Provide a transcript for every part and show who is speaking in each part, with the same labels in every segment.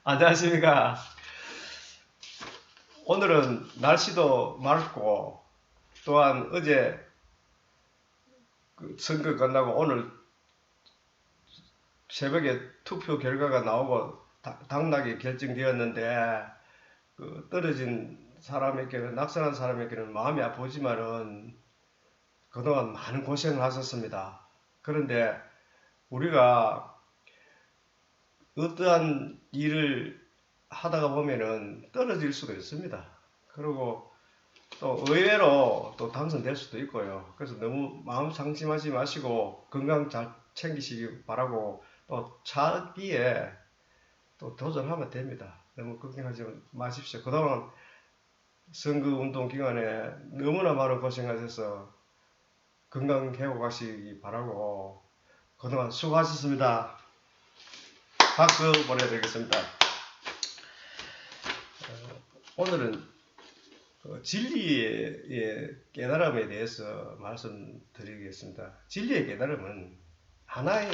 Speaker 1: 안녕하십니까. 오늘은 날씨도 맑고 또한 어제 그 선거 끝나고 오늘 새벽에 투표 결과가 나오고 당락이 결정되었는데 그 떨어진 사람에게는 낙선한 사람에게는 마음이 아프지만은 그동안 많은 고생을 하셨습니다. 그런데 우리가 어떠한 일을 하다가 보면은 떨어질 수도 있습니다. 그리고 또 의외로 또 당선될 수도 있고요. 그래서 너무 마음 상심하지 마시고 건강 잘 챙기시기 바라고 또 차기에 또 도전하면 됩니다. 너무 걱정하지 마십시오. 그동안 선거운동 기간에 너무나 많은 고생하셔서 건강 회복하시기 바라고 그동안 수고하셨습니다. 박수 보내드리겠습니다. 오늘은 진리의 깨달음에 대해서 말씀드리겠습니다. 진리의 깨달음은 하나의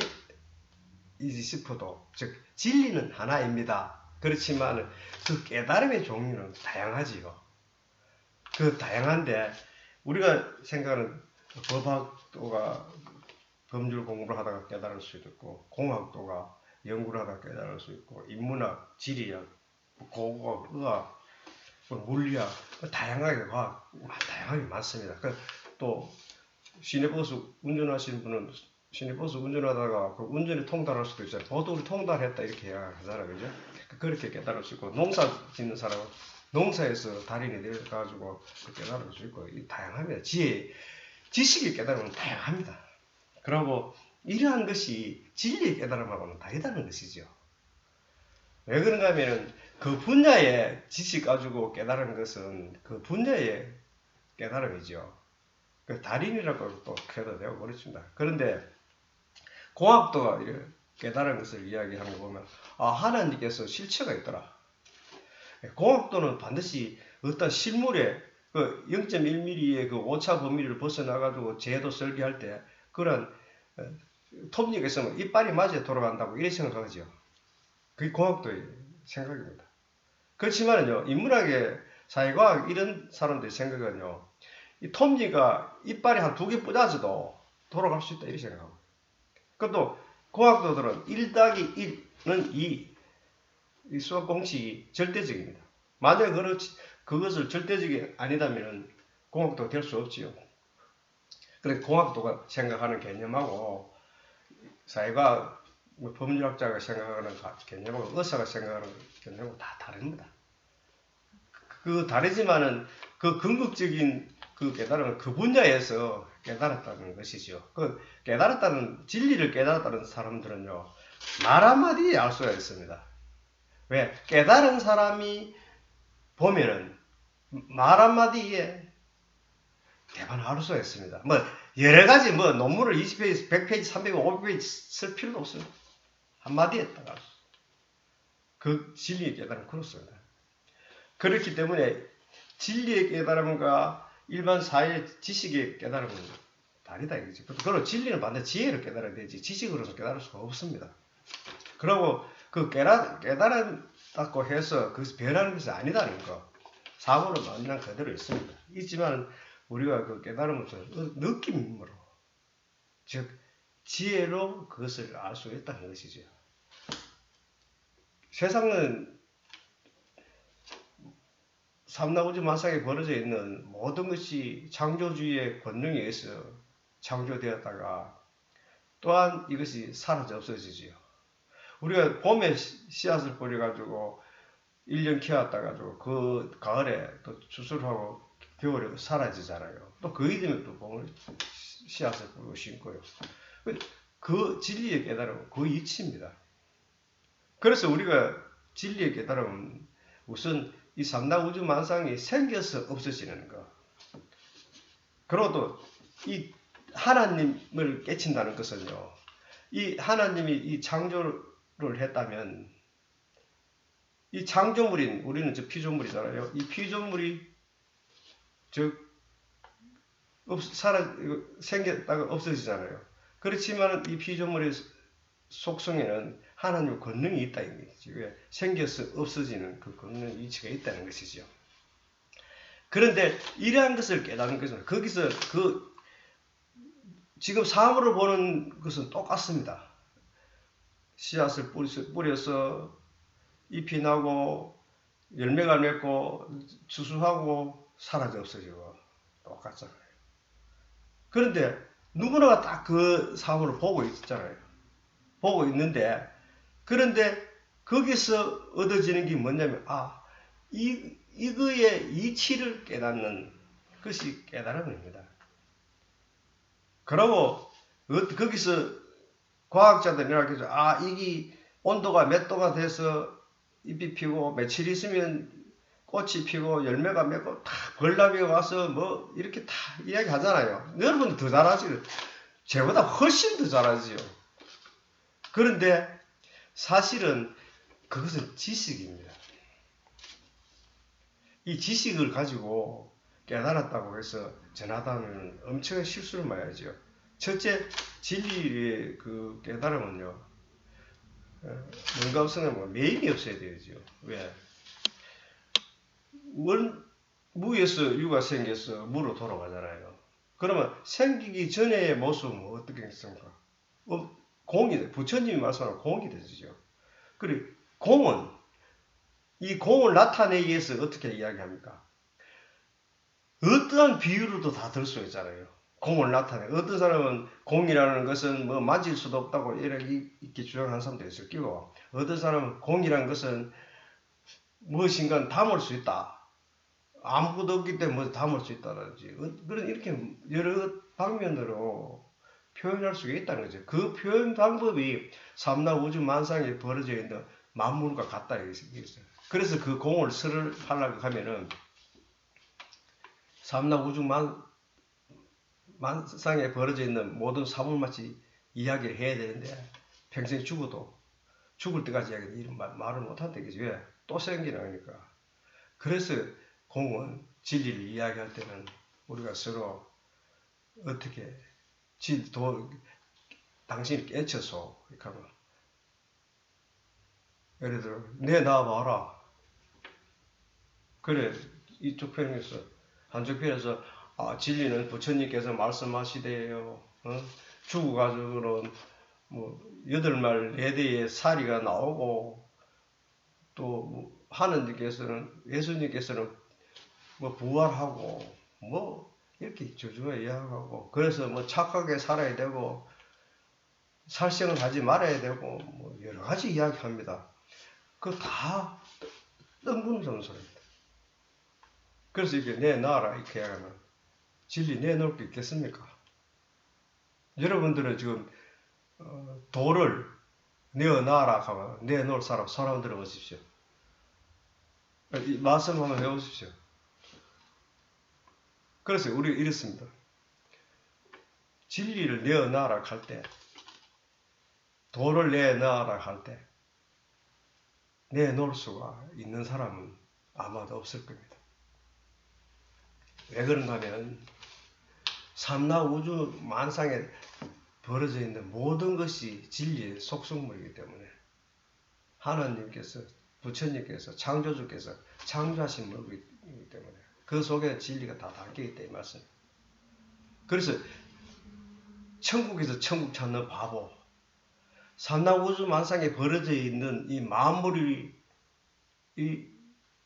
Speaker 1: 이지 싶어도, 즉 진리는 하나입니다. 그렇지만 그 깨달음의 종류는 다양하지요. 그 다양한데 우리가 생각하는 법학도가 법률 공부를 하다가 깨달을 수도 있고, 공학도가 연구를 하다가 깨달을 수 있고, 인문학, 지리학, 고고학, 의학, 물리학, 다양하게 과학, 다양하게 많습니다. 또 시내버스 운전하시는 분은 시내버스 운전하다가 그 운전이 통달할 수도 있잖아요. 보도를 통달했다 이렇게 하잖아요, 그죠? 그렇게 깨달을 수 있고, 농사 짓는 사람은 농사에서 달인이 돼가지고 깨달을 수 있고, 다양합니다. 지식의 깨달음은 다양합니다. 그리고 이러한 것이 진리의 깨달음하고는 다르다는 것이죠. 왜 그런가 하면 그 분야의 지식 가지고 깨달은 것은 그 분야의 깨달음이죠. 그 달인이라고 또 해도 되고 그렇습니다. 그런데 공학도가 깨달은 것을 이야기하는 거 보면 하나님께서 실체가 있더라. 공학도는 반드시 어떤 실물에 그 0.1mm의 그 오차 범위를 벗어나가지고 제도 설계할 때 그런 톱니가 있으면 이빨이 맞아 돌아간다고 이렇게 생각하죠. 그게 공학도의 생각입니다. 그렇지만요, 인문학의 사회과학 이런 사람들의 생각은요, 이 톱니가 이빨이 한 2개 뿌려져도 돌아갈 수 있다 이렇게 생각하고, 그것도 공학도들은 1 더하기 1은 2, 이 수학 공식이 절대적입니다. 만약에 그것을 절대적이 아니다면 공학도가 될 수 없지요. 그래서 공학도가 생각하는 개념하고 사회과학, 법률학자가 생각하는 개념하고 의사가 생각하는 개념하고 다 다릅니다. 그 다르지만은 그 궁극적인 그 깨달음은 그 분야에서 깨달았다는 것이죠. 그 깨달았다는, 진리를 깨달았다는 사람들은요, 말 한마디에 알 수가 있습니다. 왜? 깨달은 사람이 보면은 말 한마디에 대만 알 수가 있습니다. 여러 가지 논문을 20페이지, 100페이지, 300페이지, 500페이지 쓸 필요도 없습니다. 한마디에 딱 알 수. 그 진리의 깨달음은 그렇습니다. 그렇기 때문에 진리의 깨달음과 일반 사회 지식의 깨달음은 다르다 이거죠. 그리고 진리는 반드시 지혜로 깨달아야 되지 지식으로서 깨달을 수가 없습니다. 그리고 그 깨달았다고 해서 그것이 변하는 것이 아니다는 거, 사고는 만난 그대로 있습니다. 있지만 우리가 그 깨달음을 느낌으로, 즉 지혜로 그것을 알 수 있다는 것이죠. 세상은 삼라우주 만상에 벌어져 있는 모든 것이 창조주의의 권능에 의해서 창조되었다가 또한 이것이 사라져 없어지지요. 우리가 봄에 씨앗을 뿌려가지고 1년 키웠다가지고 그 가을에 또 추수하고 겨울에 사라지잖아요. 또 그 이듬해 또 봄을 씨앗을 뿌리고 심고요. 그 진리의 깨달음은 그 이치입니다. 그래서 우리가 진리의 깨달음은 우선 이 삼라우주 만상이 생겨서 없어지는 것. 그리고 또 이 하나님을 깨친다는 것은요, 이 하나님이 이 창조를 했다면 이 창조물인 우리는 저 피조물이잖아요. 이 피조물이 생겼다가 없어지잖아요. 그렇지만 이 피조물의 속성에는 하나님의 권능이 있다 이 얘기죠. 왜? 생겨서 없어지는 그 권능 이치가 있다는 것이죠. 그런데 이러한 것을 깨닫는 것은 거기서 그 지금 사물을 보는 것은 똑같습니다. 씨앗을 뿌려서 잎이 나고 열매가 맺고 추수하고 사라져 없어지고 똑같잖아요. 그런데 누구나가 딱 그 사물을 보고 있잖아요. 보고 있는데 그런데 거기서 얻어지는 게 뭐냐면 이거의 이치를 깨닫는 것이 깨달음입니다. 그러고 거기서 과학자들이 이렇게 이게 온도가 몇 도가 돼서 잎이 피고 며칠 있으면 꽃이 피고 열매가 맺고 다 벌나비가 와서 뭐 이렇게 다 이야기하잖아요. 여러분 더 잘하시죠. 저보다 훨씬 더 잘하지요. 그런데 사실은 그것은 지식입니다. 이 지식을 가지고 깨달았다고 해서 전하다는 엄청난 실수를 말이죠. 첫째, 진리의 그 깨달음은요, 뭔가 없으면 매임이 없어야 되죠. 왜? 무에서 유가 생겨서 무로 돌아가잖아요. 그러면 생기기 전의 모습은 어떻게 했습니까? 공이, 부처님이 말씀하는 공이 되죠. 그리고 공은, 이 공을 나타내기 위해서 어떻게 이야기합니까? 어떠한 비유로도 다 들 수 있잖아요. 공을 나타내. 어떤 사람은 공이라는 것은 뭐 만질 수도 없다고 이렇게 주장하는 사람도 있을 끼고, 어떤 사람은 공이라는 것은 무엇인가 담을 수 있다. 아무것도 없기 때문에 담을 수 있다든지. 그런 이렇게 여러 방면으로 표현할 수가 있다는 거죠. 그 표현 방법이 삼라 우주 만상에 벌어져 있는 만물과 같다 이겠어요. 그래서 그 공을 설을 하려고 하면은 삼라 우주 만상에 벌어져 있는 모든 사물마치 이야기를 해야 되는데 평생 죽어도 죽을 때까지 이런 말을 못한다 이거지. 왜? 또 생기나니까. 그래서 공은 진리를 이야기할 때는 우리가 서로 어떻게 당신이 깨쳐서 이렇게 하면 예를 들어 내 나와봐라. 그래 이쪽 편에서 한쪽 편에서 진리는 부처님께서 말씀하시대요. 죽어가지고는 뭐 8말 4대의 사리가 나오고 또 하느님께서는 예수님께서는 뭐 부활하고 뭐 이렇게 조주에 이야기하고 그래서 뭐 착하게 살아야 되고 살생을 하지 말아야 되고 뭐 여러 가지 이야기합니다. 그거 다 뜬금없는 그래서 이게 내놔라 이렇게 하면 진리 내놓을 게 있겠습니까? 여러분들은 지금 돌을 내어놔라 하면 내놓을 사람 들어보십시오. 이 말씀 한번 해보십시오. 그래서 우리 이렇습니다. 진리를 내어놔라 할 때, 돌을 내놔라 할 때, 내놓을 수가 있는 사람은 아마도 없을 겁니다. 왜 그런가 하면, 삼라 우주 만상에 벌어져 있는 모든 것이 진리의 속성물이기 때문에, 하나님께서, 부처님께서, 창조주께서 창조하신 물이기 때문에, 그 속에 진리가 다 담겨있다 이 말씀. 그래서 천국에서 천국 찾는 바보, 삼라 우주 만상에 벌어져 있는 이 만물이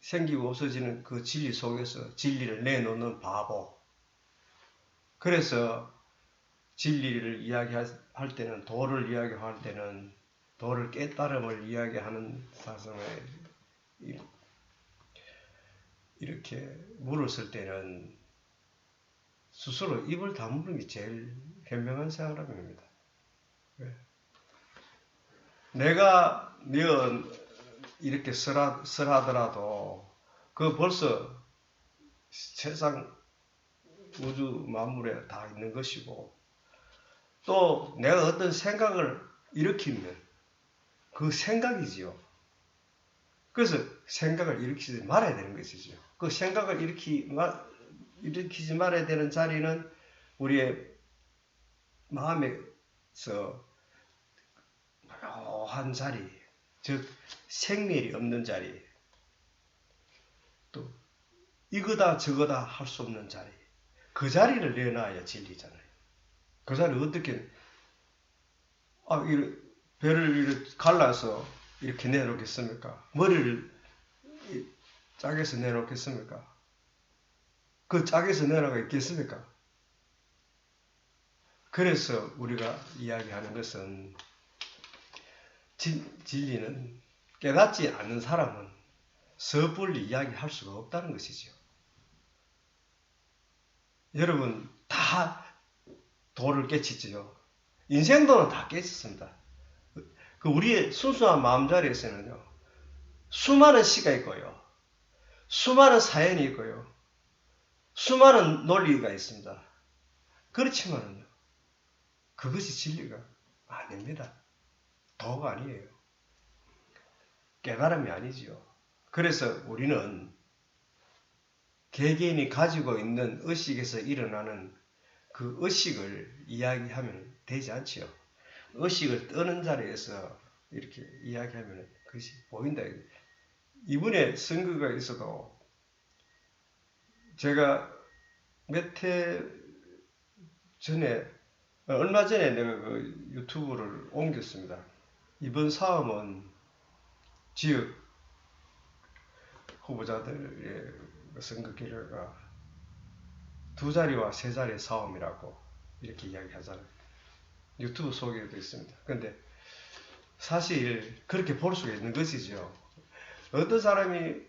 Speaker 1: 생기고 없어지는 그 진리 속에서 진리를 내놓는 바보. 그래서 진리를 이야기할 때는 도를 이야기할 때는 도를 깨달음을 이야기하는 사상에 이렇게 물을 쓸 때는 스스로 입을 다무는 게 제일 현명한 사람입니다. 왜? 내가 이렇게 설하더라도 그 벌써 세상 우주 만물에 다 있는 것이고 또 내가 어떤 생각을 일으키면 그 생각이지요. 그래서 생각을 일으키지 말아야 되는 것이죠. 그 생각을 일으키지 말아야 되는 자리는 우리의 마음에서 고한 자리, 즉 생멸이 없는 자리, 또 이거다 저거다 할 수 없는 자리, 그 자리를 내놔야 진리잖아요. 그 자리를 어떻게 배를 이렇게 갈라서 이렇게 내놓겠습니까? 머리를 짝에서 내놓겠습니까? 그 짝에서 내놔가 있겠습니까? 그래서 우리가 이야기하는 것은 진리는 깨닫지 않는 사람은 섣불리 이야기할 수가 없다는 것이죠. 여러분 다 도를 깨치지요. 인생도는 다 깨쳤습니다. 그 우리의 순수한 마음자리에서는요. 수많은 시가 있고요. 수많은 사연이 있고요. 수많은 논리가 있습니다. 그렇지만요. 그것이 진리가 아닙니다. 도가 아니에요. 깨달음이 아니지요. 그래서 우리는 개개인이 가지고 있는 의식에서 일어나는 그 의식을 이야기하면 되지 않지요. 의식을 떠는 자리에서 이렇게 이야기하면 그것이 보인다. 이번에 선거가 있어도 제가 몇 해 전에 얼마 전에 내가 그 유튜브를 옮겼습니다. 이번 사업은 지역 후보자들의 선거 결과가 2자리와 3자리의 싸움이라고 이렇게 이야기하잖아요. 유튜브 속에도 있습니다. 근데 사실 그렇게 볼 수가 있는 것이죠. 어떤 사람이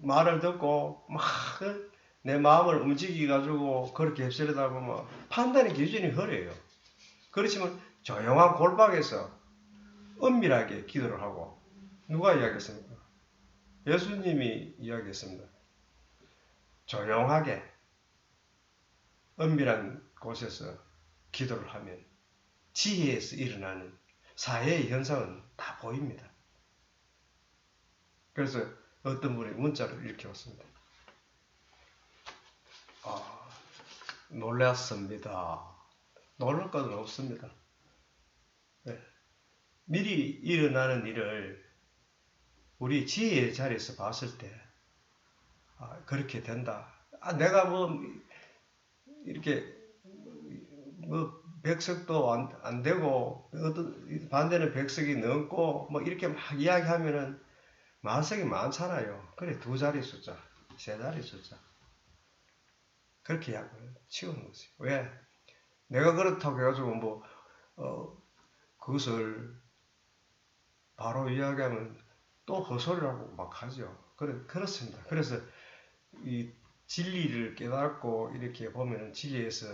Speaker 1: 말을 듣고 막 내 마음을 움직여가지고 그렇게 휩쓸리다 보면 판단의 기준이 흐려요. 그렇지만 조용한 골방에서 은밀하게 기도를 하고 누가 이야기했습니까? 예수님이 이야기했습니다. 조용하게 은밀한 곳에서 기도를 하면 지혜에서 일어나는 사회의 현상은 다 보입니다. 그래서 어떤 분이 문자를 이렇게 왔습니다. 놀랐습니다. 놀랄 것은 없습니다. 네. 미리 일어나는 일을 우리 지혜의 자리에서 봤을 때 그렇게 된다. 내가 이렇게 백석도 안 되고 어떤 반대는 백석이 넘고 이렇게 막 이야기하면은 만석이 많잖아요. 그래 2자리 숫자, 3자리 숫자 그렇게 치우는 거지. 왜? 내가 그렇다고 해가지고 그것을 바로 이야기하면 또 헛소리라고 막 하죠. 그렇습니다. 그래서 이 진리를 깨닫고 이렇게 보면은 진리에서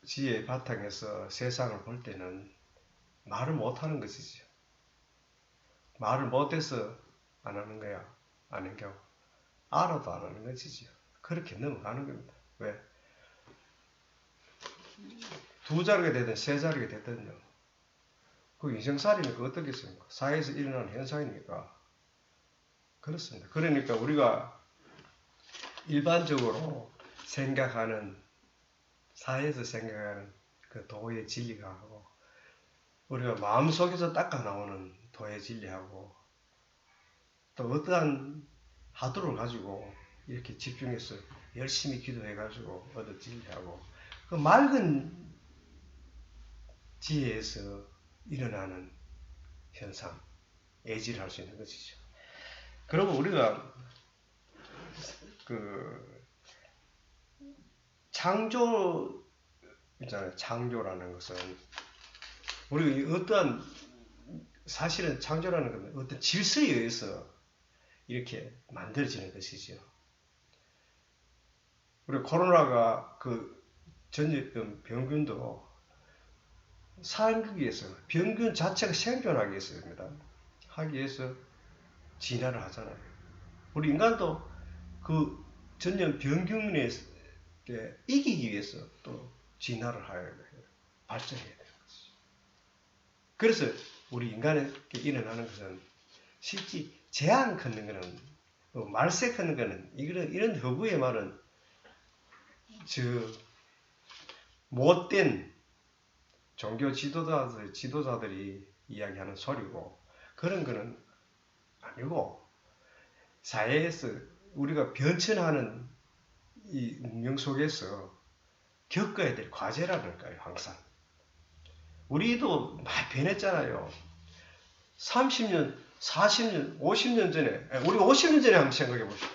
Speaker 1: 지혜의 바탕에서 세상을 볼 때는 말을 못하는 것이죠. 말을 못해서 안 하는 거야. 아닌 겨. 알아도 안 하는 것이죠. 그렇게 넘어가는 겁니다. 왜? 2자리가 되든 3자리가 되든요. 그 인생살이니까 어떻겠습니까? 사회에서 일어나는 현상이니까. 그렇습니다. 그러니까 우리가 일반적으로 생각하는, 사회에서 생각하는 그 도의 진리가 하고, 우리가 마음속에서 닦아 나오는 도의 진리하고, 또 어떠한 하도를 가지고 이렇게 집중해서 열심히 기도해가지고 얻은 진리하고, 그 맑은 지혜에서 일어나는 현상, 애지를 할 수 있는 것이죠. 그리고 우리가 그 창조 있잖아요. 창조라는 것은 우리가 어떠한 사실은 창조라는 건 어떤 질서에 의해서 이렇게 만들어지는 것이죠. 우리 코로나가 그 전염병 병균도 살기 위해서 병균 자체가 생존하기 위해서입니다. 하기 위해서 진화를 하잖아요. 우리 인간도 그 전염 병균에 이기기 위해서 또 진화를 해야 돼요. 발전해야 되는 것이죠. 그래서 우리 인간에게 일어나는 것은 실제 재앙 걷는 거는 말세 걷는 거는 이런 허구의 말은 저 못된 종교 지도자들이 이야기하는 소리고 그런 거는 아니고 사회에서 우리가 변천하는 이 운명 속에서 겪어야 될 과제라니까요. 항상 우리도 많이 변했잖아요. 30년, 40년, 50년 전에 우리 50년 전에 한번 생각해 보시죠.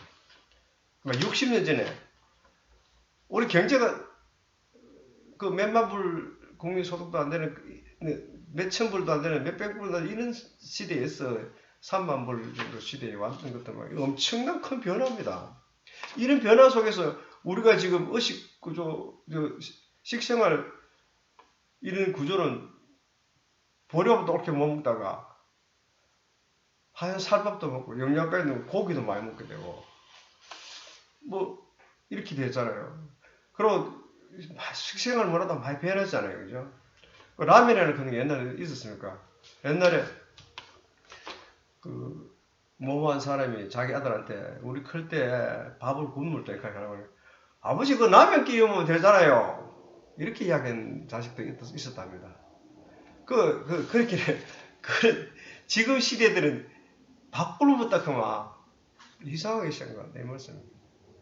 Speaker 1: 60년 전에 우리 경제가 그 몇만 불 국민소득도 안 되는 몇천 불도 안 되는 몇백 불도 안 되는 이런 시대에서 3만 불 정도 시대에 왔던 것도 막 엄청난 큰 변화입니다. 이런 변화 속에서 우리가 지금 의식 구조, 식생활 이런 구조는 보려부터 옳게 못 먹다가 하얀 살밥도 먹고 영양가 있는 고기도 많이 먹게 되고 뭐 이렇게 되잖아요. 그리고 식생활 뭐라도 많이 변했잖아요. 그죠? 라면이라는 그런 게 옛날에 있었습니까? 옛날에 그 모모한 사람이 자기 아들한테 우리 클 때 밥을 굶을 때 이렇게 하라고 해요. 아버지 그 라면 끼우면 되잖아요. 이렇게 이야기한 자식도 있었답니다. 그렇게 지금 시대들은 밥불부터 그만 이상하게 생각한다 이 말씀입니다.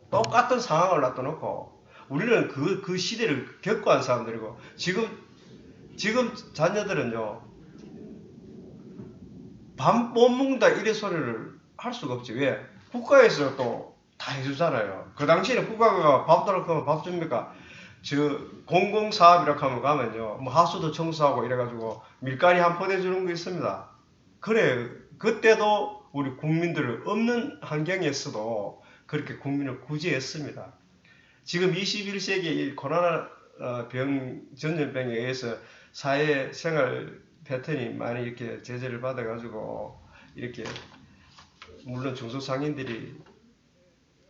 Speaker 1: 똑같은 상황을 놔둬놓고 우리는 그 시대를 겪고 한 사람들이고 지금 자녀들은요 밥 못 먹는다 이래 소리를 할 수가 없지. 왜? 국가에서 또 다 해주잖아요. 그 당시에는 국가가 밥 달라고 밥 줍니까? 공공사업이라고 하면 가면요 뭐 하수도 청소하고 이래가지고 밀가리 한 포대 주는 거 있습니다. 그래 그때도 우리 국민들 없는 환경에서도 그렇게 국민을 구제했습니다. 지금 21세기 코로나 전염병에 의해서 사회생활 패턴이 많이 이렇게 제재를 받아가지고 이렇게 물론 중소상인들이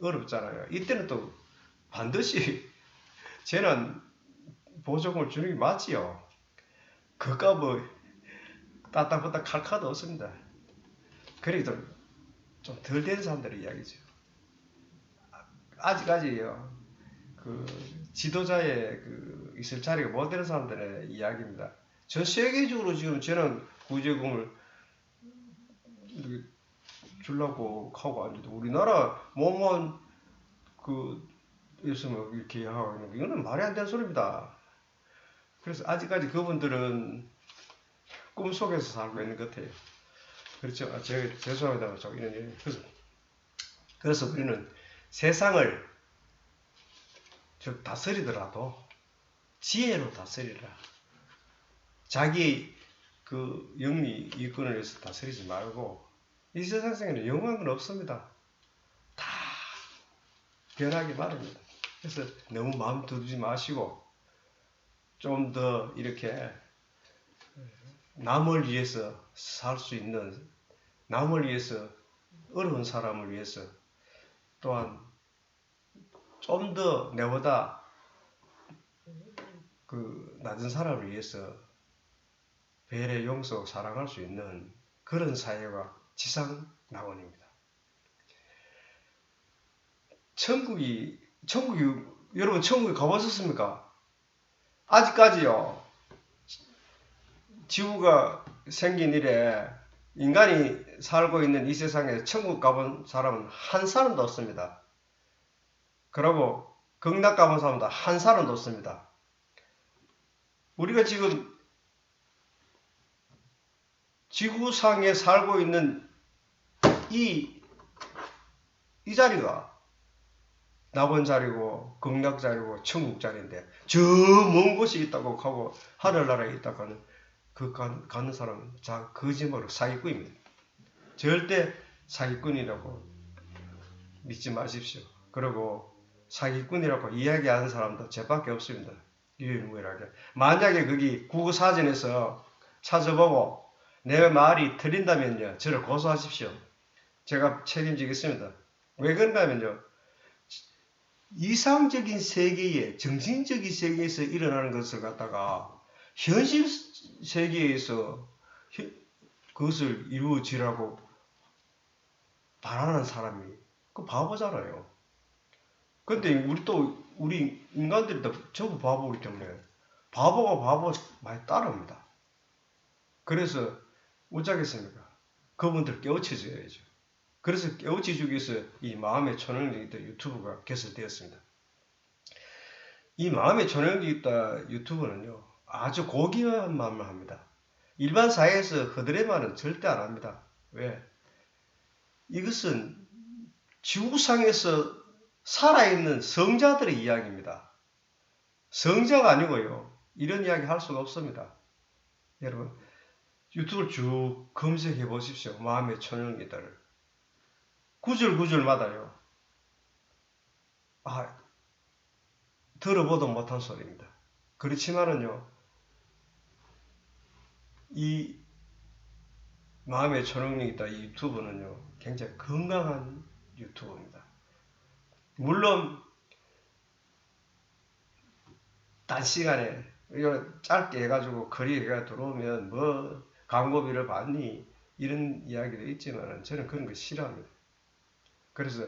Speaker 1: 어렵잖아요. 이때는 또 반드시 재난 보조금을 주는 게 맞지요. 그까 뭐 따딱부딱 칼카도 없습니다. 그래도 좀 덜 된 사람들의 이야기죠. 아직까지요. 그 지도자의 그 있을 자리가 못 되는 사람들의 이야기입니다. 전 세계적으로 지금 재난 구제금을 주려고 하고 앉아도 우리나라 몸만 그 있으면 이렇게 하고 있는 거 이거는 말이 안 되는 소리입니다. 그래서 아직까지 그분들은 꿈속에서 살고 있는 것 같아요. 그렇죠. 제가 죄송합니다. 저 이런 얘기. 그래서 우리는 세상을 즉 다스리더라도 지혜로 다스리라. 자기 그 영리 이권을 위해서 다스리지 말고 이 세상에는 영원한 건 없습니다. 다 변하기 마련입니다. 그래서 너무 마음 두지 마시고 좀 더 이렇게 남을 위해서 살 수 있는 남을 위해서 어려운 사람을 위해서 또한 좀 더 내보다 그 낮은 사람을 위해서 배려, 용서, 사랑할 수 있는 그런 사회가 지상 낙원입니다. 천국이 여러분 천국에 가보셨습니까? 아직까지요. 지구가 생긴 이래 인간이 살고 있는 이 세상에 천국 가본 사람은 한 사람도 없습니다. 그리고 극락 가본 사람도 한 사람도 없습니다. 우리가 지금 지구상에 살고 있는 이 자리가 낙원 자리고 극락 자리고 천국 자리인데 저 먼 곳이 있다고 하고 하늘나라에 있다고 하는 가는 사람은 거짓말로 사기꾼입니다. 절대 사기꾼이라고 믿지 마십시오. 그리고 사기꾼이라고 이야기하는 사람도 저밖에 없습니다. 유일무이하게. 만약에 거기 국어사전에서 찾아보고 내 말이 틀린다면요. 저를 고소하십시오. 제가 책임지겠습니다. 왜 그런가 하면요. 이상적인 세계에 정신적인 세계에서 일어나는 것을 갖다가 현실 세계에서 그것을 이루어지라고 바라는 사람이 그 바보잖아요. 근데 우리 인간들이 다 전부 바보이기 때문에 바보가 바보 많이 따라옵니다. 그래서 어쩌겠습니까? 그분들 깨우쳐줘야죠. 그래서 깨우쳐주기 위해서 이 마음의 초능력이 있다 유튜브가 개설되었습니다. 이 마음의 초능력이 있다 유튜브는요, 아주 고귀한 말만 합니다. 일반 사회에서 허드렛 말은 절대 안 합니다. 왜? 이것은 지구상에서 살아있는 성자들의 이야기입니다. 성자가 아니고요, 이런 이야기 할 수가 없습니다. 여러분, 유튜브를 쭉 검색해 보십시오. 마음의 초능력이다를. 구절구절마다요, 들어보도 못한 소리입니다. 그렇지만은요, 이 마음의 초능력이다 이 유튜브는요, 굉장히 건강한 유튜브입니다. 물론 단시간에 이거 짧게 해가지고 거리가 들어오면 뭐 광고비를 받니 이런 이야기도 있지만 저는 그런 거 싫어합니다. 그래서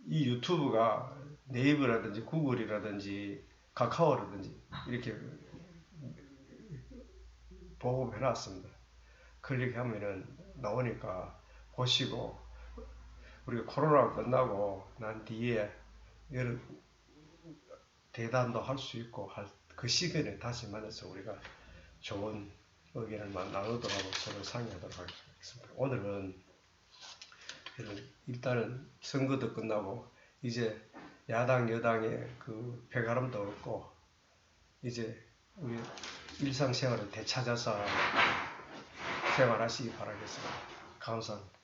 Speaker 1: 이 유튜브가 네이버라든지 구글이라든지 카카오라든지 이렇게 보급해 놨습니다. 클릭하면은 나오니까 보시고, 우리가 코로나가 끝나고 난 뒤에 여러 대담도 할 수 있고 그 시간에 다시 만나서 우리가 좋은 의견을 나누도록 하고 서로 상의하도록 하겠습니다. 오늘은 일단은 선거도 끝나고 이제 야당 여당의 그 배가름도 없고 이제 우리 일상생활을 되찾아서 생활하시기 바라겠습니다. 감사합니다.